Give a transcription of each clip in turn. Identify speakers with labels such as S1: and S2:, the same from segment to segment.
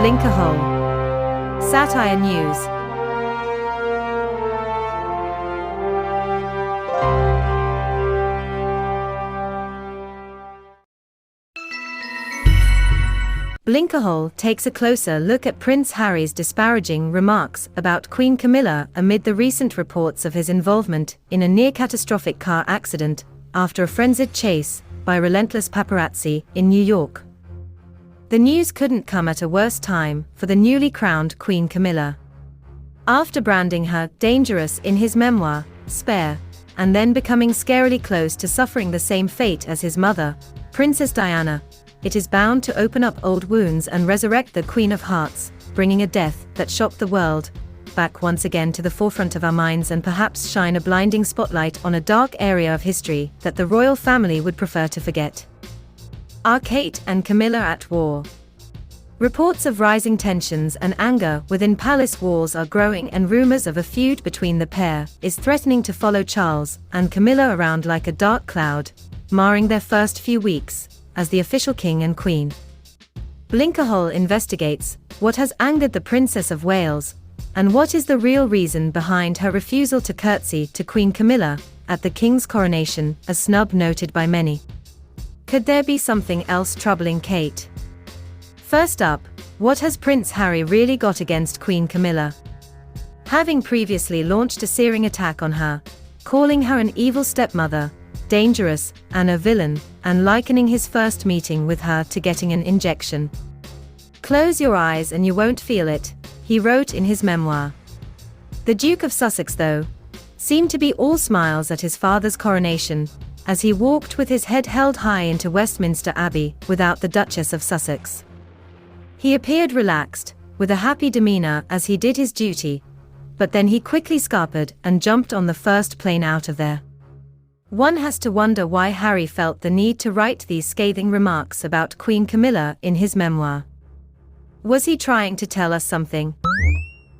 S1: Blinkerhole. Satire News. Blinkerhole takes a closer look at Prince Harry's disparaging remarks about Queen Camilla amid the recent reports of his involvement in a near-catastrophic car accident after a frenzied chase by relentless paparazzi in New York. The news couldn't come at a worse time for the newly crowned Queen Camilla. After branding her dangerous in his memoir, Spare, and then becoming scarily close to suffering the same fate as his mother, Princess Diana, it is bound to open up old wounds and resurrect the Queen of Hearts, bringing a death that shocked the world back once again to the forefront of our minds and perhaps shine a blinding spotlight on a dark area of history that the royal family would prefer to forget. Are Kate and Camilla at war? Reports of rising tensions and anger within palace walls are growing, and rumors of a feud between the pair is threatening to follow Charles and Camilla around like a dark cloud, marring their first few weeks as the official king and queen. Blinkerhole investigates what has angered the Princess of Wales, and what is the real reason behind her refusal to curtsy to Queen Camilla at the king's coronation, a snub noted by many. Could there be something else troubling Kate? First up, what has Prince Harry really got against Queen Camilla? Having previously launched a searing attack on her, calling her an evil stepmother, dangerous, and a villain, and likening his first meeting with her to getting an injection. "Close your eyes and you won't feel it," he wrote in his memoir. The Duke of Sussex, though, seemed to be all smiles at his father's coronation, as he walked with his head held high into Westminster Abbey without the Duchess of Sussex. He appeared relaxed, with a happy demeanor as he did his duty, but then he quickly scarpered and jumped on the first plane out of there. One has to wonder why Harry felt the need to write these scathing remarks about Queen Camilla in his memoir. Was he trying to tell us something?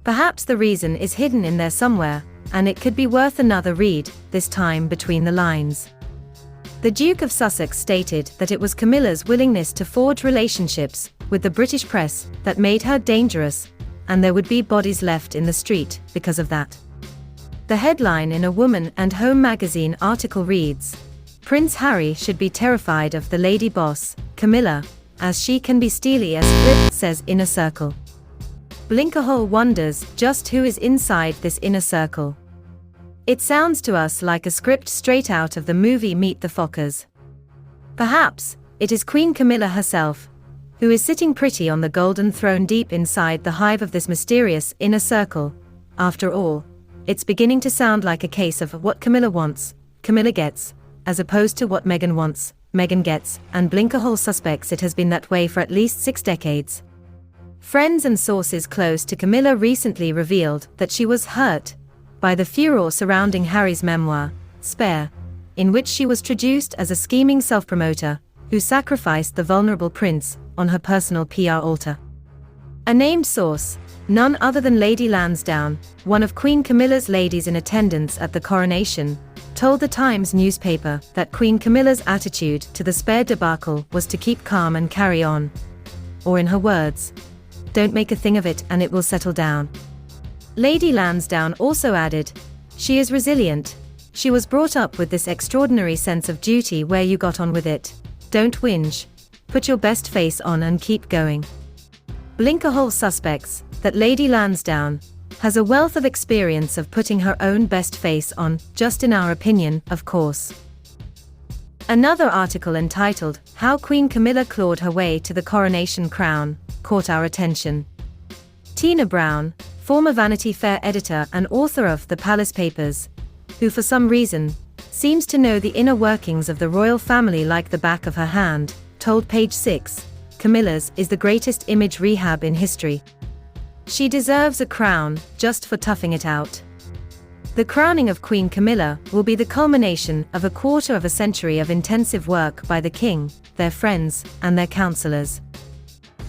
S1: Perhaps the reason is hidden in there somewhere, and it could be worth another read, this time between the lines. The Duke of Sussex stated that it was Camilla's willingness to forge relationships with the British press that made her dangerous, and there would be bodies left in the street because of that. The headline in a Woman and Home magazine article reads, "Prince Harry should be terrified of the lady boss, Camilla, as she can be steely as Flip says inner circle." Blinkerhole wonders just who is inside this inner circle. It sounds to us like a script straight out of the movie Meet the Fockers. Perhaps it is Queen Camilla herself, who is sitting pretty on the golden throne deep inside the hive of this mysterious inner circle. After all, it's beginning to sound like a case of what Camilla wants, Camilla gets, as opposed to what Meghan wants, Meghan gets, and Blinkerhole suspects it has been that way for at least 6 decades. Friends and sources close to Camilla recently revealed that she was hurt by the furor surrounding Harry's memoir, Spare, in which she was traduced as a scheming self-promoter who sacrificed the vulnerable prince on her personal PR altar. A named source, none other than Lady Lansdowne, one of Queen Camilla's ladies in attendance at the coronation, told the Times newspaper that Queen Camilla's attitude to the Spare debacle was to keep calm and carry on. Or in her words, "Don't make a thing of it and it will settle down." Lady Lansdowne also added, "She is resilient. She was brought up with this extraordinary sense of duty where you got on with it. Don't whinge. Put your best face on and keep going." Blinkerhole suspects that Lady Lansdowne has a wealth of experience of putting her own best face on, just in our opinion, of course. Another article entitled, "How Queen Camilla Clawed Her Way to the Coronation Crown," caught our attention. Tina Brown, former Vanity Fair editor and author of The Palace Papers, who for some reason seems to know the inner workings of the royal family like the back of her hand, told Page 6, "Camilla's is the greatest image rehab in history. She deserves a crown, just for toughing it out." The crowning of Queen Camilla will be the culmination of a quarter of a century of intensive work by the king, their friends, and their counselors.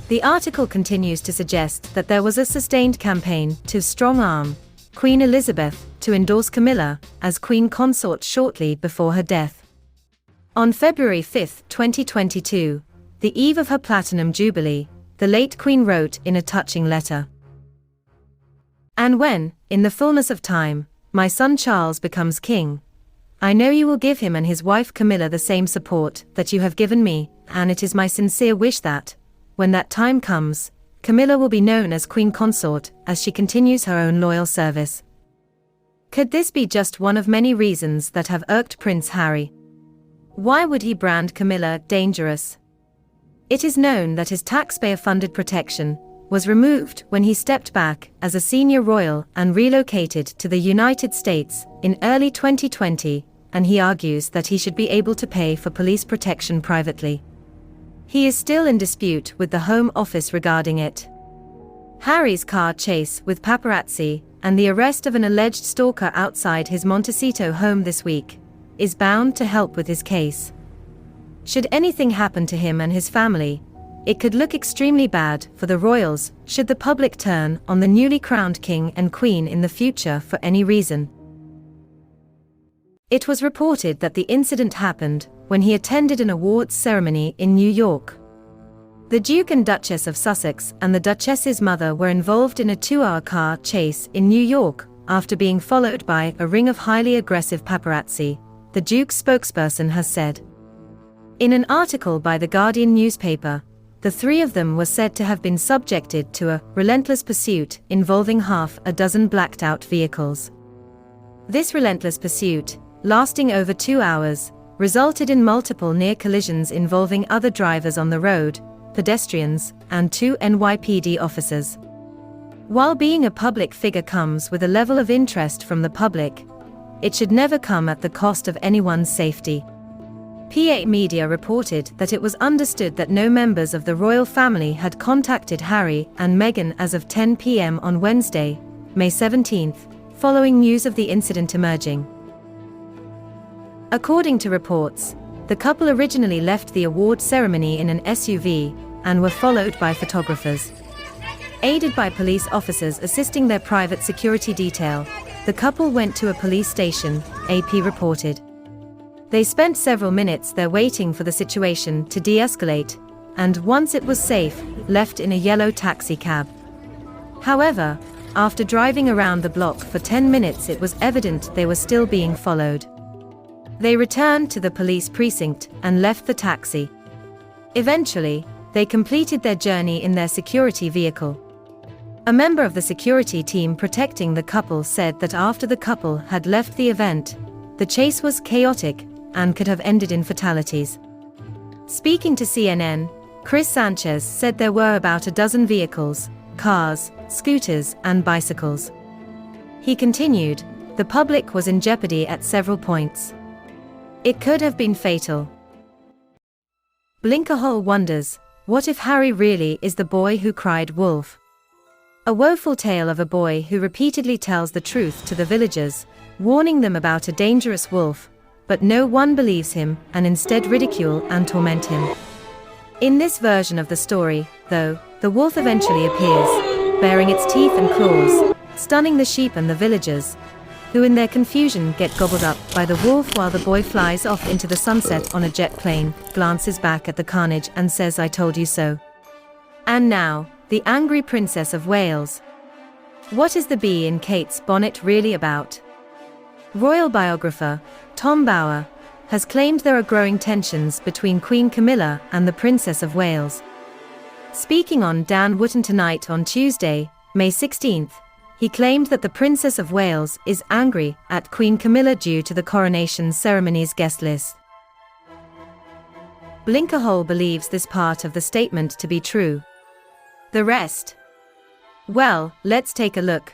S1: The article continues to suggest that there was a sustained campaign to strong-arm Queen Elizabeth to endorse Camilla as Queen Consort shortly before her death. On February 5, 2022, the eve of her Platinum Jubilee, the late Queen wrote in a touching letter. "And when, in the fullness of time, my son Charles becomes king, I know you will give him and his wife Camilla the same support that you have given me, and it is my sincere wish that, when that time comes, Camilla will be known as Queen Consort as she continues her own loyal service." Could this be just one of many reasons that have irked Prince Harry? Why would he brand Camilla dangerous? It is known that his taxpayer-funded protection was removed when he stepped back as a senior royal and relocated to the United States in early 2020, and he argues that he should be able to pay for police protection privately. He is still in dispute with the Home Office regarding it. Harry's car chase with paparazzi and the arrest of an alleged stalker outside his Montecito home this week is bound to help with his case. Should anything happen to him and his family, it could look extremely bad for the royals should the public turn on the newly crowned king and queen in the future for any reason. It was reported that the incident happened when he attended an awards ceremony in New York. The Duke and Duchess of Sussex and the Duchess's mother were involved in a 2-hour car chase in New York after being followed by a ring of highly aggressive paparazzi, the Duke's spokesperson has said. In an article by The Guardian newspaper, the three of them were said to have been subjected to a relentless pursuit involving half a dozen blacked-out vehicles. This relentless pursuit, lasting over 2 hours, resulted in multiple near collisions involving other drivers on the road, pedestrians, and 2 NYPD officers. While being a public figure comes with a level of interest from the public, it should never come at the cost of anyone's safety. PA Media reported that it was understood that no members of the royal family had contacted Harry and Meghan as of 10 p.m. on Wednesday, May 17, following news of the incident emerging. According to reports, the couple originally left the award ceremony in an SUV and were followed by photographers. Aided by police officers assisting their private security detail, the couple went to a police station, AP reported. They spent several minutes there waiting for the situation to de-escalate, and once it was safe, left in a yellow taxi cab. However, after driving around the block for 10 minutes it was evident they were still being followed. They returned to the police precinct and left the taxi. Eventually, they completed their journey in their security vehicle. A member of the security team protecting the couple said that after the couple had left the event, the chase was chaotic and could have ended in fatalities. Speaking to CNN, Chris Sanchez said there were about a dozen vehicles, cars, scooters, and bicycles. He continued, the public was in jeopardy at several points. It could have been fatal. Blinkerhole wonders, what if Harry really is the boy who cried wolf? A woeful tale of a boy who repeatedly tells the truth to the villagers, warning them about a dangerous wolf, but no one believes him and instead ridicule and torment him. In this version of the story, though, the wolf eventually appears, baring its teeth and claws, stunning the sheep and the villagers, who in their confusion get gobbled up by the wolf while the boy flies off into the sunset on a jet plane, glances back at the carnage and says, "I told you so." And now, the angry Princess of Wales. What is the bee in Kate's bonnet really about? Royal biographer, Tom Bower, has claimed there are growing tensions between Queen Camilla and the Princess of Wales. Speaking on Dan Wootton Tonight on Tuesday, May 16, he claimed that the Princess of Wales is angry at Queen Camilla due to the coronation ceremony's guest list. Blinkerhole believes this part of the statement to be true. The rest? Well, let's take a look.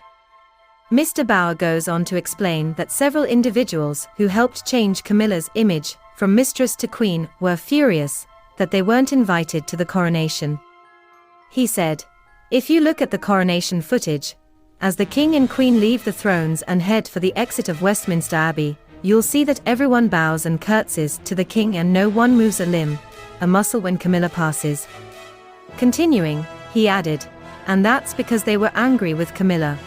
S1: Mr. Bower goes on to explain that several individuals who helped change Camilla's image from mistress to queen were furious that they weren't invited to the coronation. He said, "If you look at the coronation footage, as the king and queen leave the thrones and head for the exit of Westminster Abbey, you'll see that everyone bows and curtsies to the king and no one moves a limb, a muscle when Camilla passes." Continuing, he added, "And that's because they were angry with Camilla.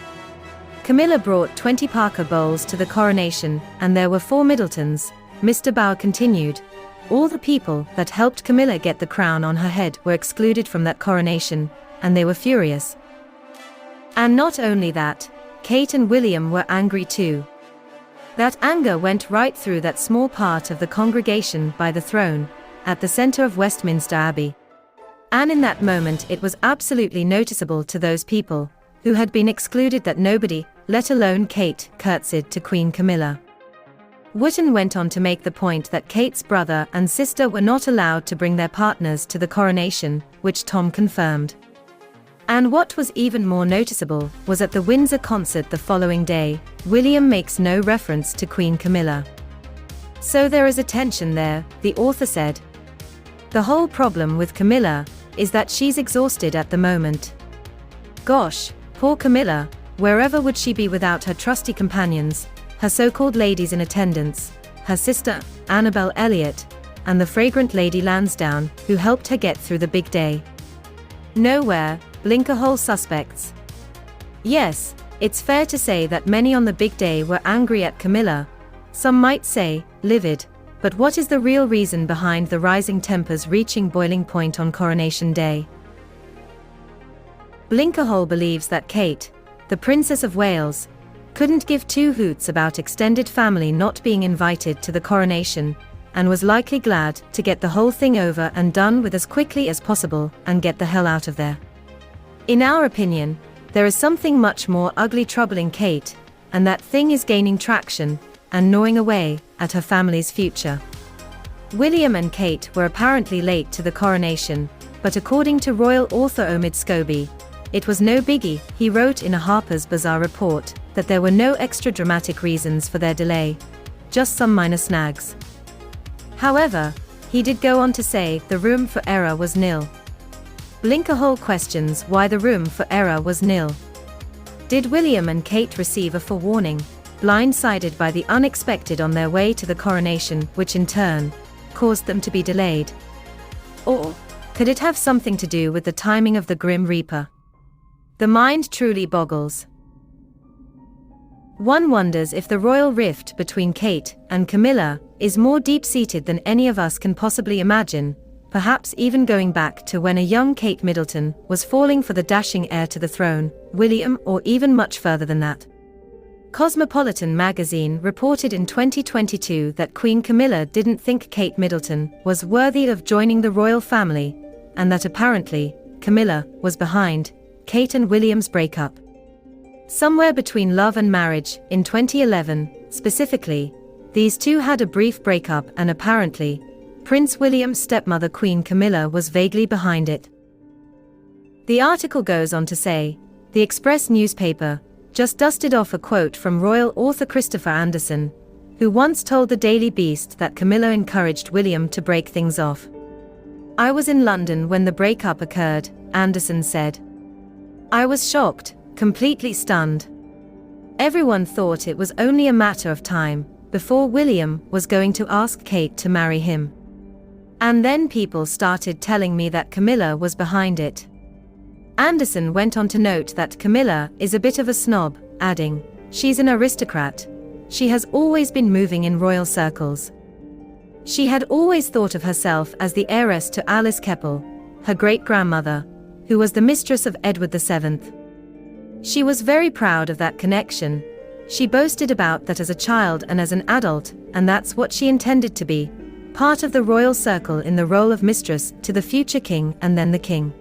S1: Camilla brought 20 Parker bowls to the coronation, and there were 4 Middletons." Mr. Bower continued, All the people that helped Camilla get the crown on her head were excluded from that coronation, and they were furious. And not only that, Kate and William were angry too. That anger went right through that small part of the congregation by the throne, at the center of Westminster Abbey. And in that moment it was absolutely noticeable to those people, who had been excluded, that nobody, let alone Kate, curtsied to Queen Camilla. Wotton went on to make the point that Kate's brother and sister were not allowed to bring their partners to the coronation, which Tom confirmed. And what was even more noticeable was at the Windsor concert the following day, William makes no reference to Queen Camilla. So there is a tension there, the author said. The whole problem with Camilla is that she's exhausted at the moment. Gosh, poor Camilla, wherever would she be without her trusty companions, her so-called ladies in attendance, her sister, Annabel Elliot, and the fragrant Lady Lansdowne, who helped her get through the big day. Nowhere, Blinkerhole suspects. Yes, it's fair to say that many on the big day were angry at Camilla, some might say, livid, but what is the real reason behind the rising tempers reaching boiling point on Coronation Day? Blinkerhole believes that Kate, the Princess of Wales, couldn't give two hoots about extended family not being invited to the coronation, and was likely glad to get the whole thing over and done with as quickly as possible and get the hell out of there. In our opinion, there is something much more ugly troubling Kate, and that thing is gaining traction and gnawing away at her family's future. William and Kate were apparently late to the coronation, but according to royal author Omid Scobie, it was no biggie. He wrote in a Harper's Bazaar report that there were no extra dramatic reasons for their delay, just some minor snags. However, he did go on to say the room for error was nil. Blinkerhole questions why the room for error was nil. Did William and Kate receive a forewarning, blindsided by the unexpected on their way to the coronation, which in turn caused them to be delayed? Or could it have something to do with the timing of the Grim Reaper? The mind truly boggles. One wonders if the royal rift between Kate and Camilla is more deep-seated than any of us can possibly imagine, perhaps even going back to when a young Kate Middleton was falling for the dashing heir to the throne, William, or even much further than that. Cosmopolitan magazine reported in 2022 that Queen Camilla didn't think Kate Middleton was worthy of joining the royal family, and that apparently, Camilla was behind Kate and William's breakup. Somewhere between love and marriage, in 2011, specifically, these two had a brief breakup, and apparently, Prince William's stepmother Queen Camilla was vaguely behind it. The article goes on to say, the Express newspaper just dusted off a quote from royal author Christopher Anderson, who once told the Daily Beast that Camilla encouraged William to break things off. "I was in London when the breakup occurred," Anderson said. "I was shocked, completely stunned. Everyone thought it was only a matter of time before William was going to ask Kate to marry him. And then people started telling me that Camilla was behind it." Anderson went on to note that Camilla is a bit of a snob, adding, "She's an aristocrat. She has always been moving in royal circles. She had always thought of herself as the heiress to Alice Keppel, her great-grandmother, who was the mistress of Edward VII. She was very proud of that connection. She boasted about that as a child and as an adult, and that's what she intended to be, part of the royal circle in the role of mistress to the future king and then the king."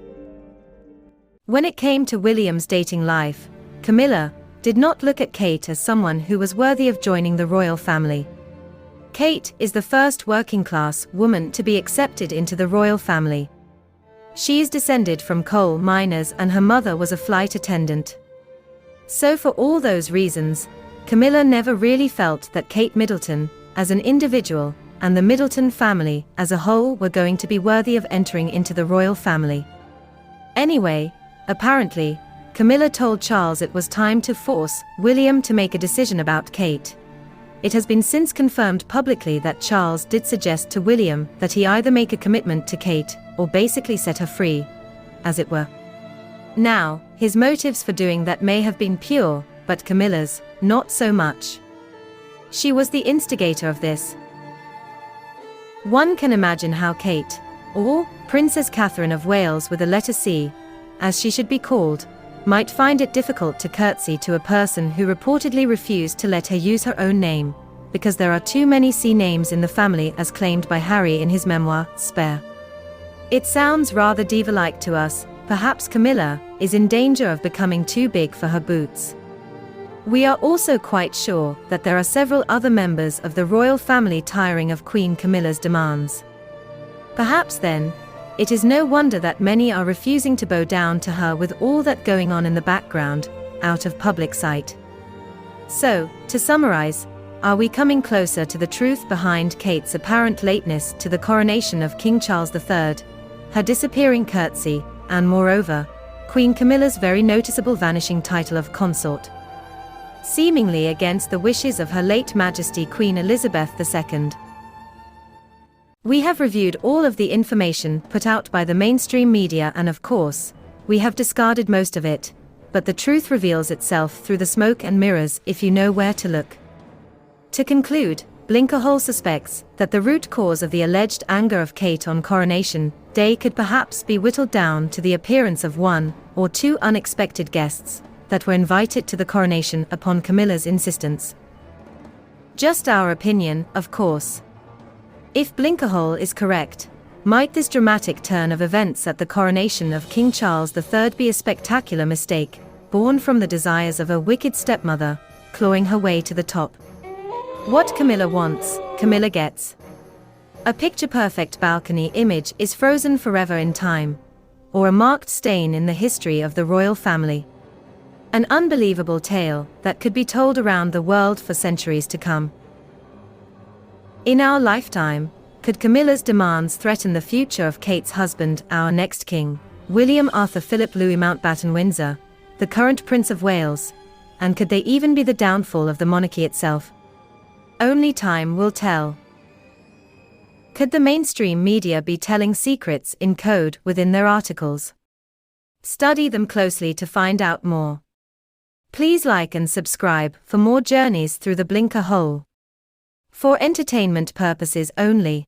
S1: When it came to William's dating life, Camilla did not look at Kate as someone who was worthy of joining the royal family. Kate is the first working-class woman to be accepted into the royal family. She is descended from coal miners and her mother was a flight attendant. So for all those reasons, Camilla never really felt that Kate Middleton, as an individual, and the Middleton family as a whole were going to be worthy of entering into the royal family. Anyway, apparently, Camilla told Charles it was time to force William to make a decision about Kate. It has been since confirmed publicly that Charles did suggest to William that he either make a commitment to Kate, or basically set her free, as it were. Now, his motives for doing that may have been pure, but Camilla's, not so much. She was the instigator of this. One can imagine how Kate, or Princess Catherine of Wales with a letter C, as she should be called, might find it difficult to curtsy to a person who reportedly refused to let her use her own name, because there are too many C names in the family as claimed by Harry in his memoir, Spare. It sounds rather diva-like to us. Perhaps Camilla is in danger of becoming too big for her boots. We are also quite sure that there are several other members of the royal family tiring of Queen Camilla's demands. Perhaps then, it is no wonder that many are refusing to bow down to her with all that going on in the background, out of public sight. So, to summarize, are we coming closer to the truth behind Kate's apparent lateness to the coronation of King Charles III, her disappearing curtsy, and moreover, Queen Camilla's very noticeable vanishing title of consort? Seemingly against the wishes of Her late Majesty Queen Elizabeth II. We have reviewed all of the information put out by the mainstream media, and of course, we have discarded most of it, but the truth reveals itself through the smoke and mirrors if you know where to look. To conclude, Blinkerhole suspects that the root cause of the alleged anger of Kate on Coronation Day could perhaps be whittled down to the appearance of one or two unexpected guests that were invited to the coronation upon Camilla's insistence. Just our opinion, of course. If Blinkerhole is correct, might this dramatic turn of events at the coronation of King Charles III be a spectacular mistake, born from the desires of a wicked stepmother, clawing her way to the top? What Camilla wants, Camilla gets. A picture-perfect balcony image is frozen forever in time, or a marked stain in the history of the royal family. An unbelievable tale that could be told around the world for centuries to come. In our lifetime, could Camilla's demands threaten the future of Kate's husband, our next king, William Arthur Philip Louis Mountbatten Windsor, the current Prince of Wales? And could they even be the downfall of the monarchy itself? Only time will tell. Could the mainstream media be telling secrets in code within their articles? Study them closely to find out more. Please like and subscribe for more journeys through the Blinkerhole. For entertainment purposes only.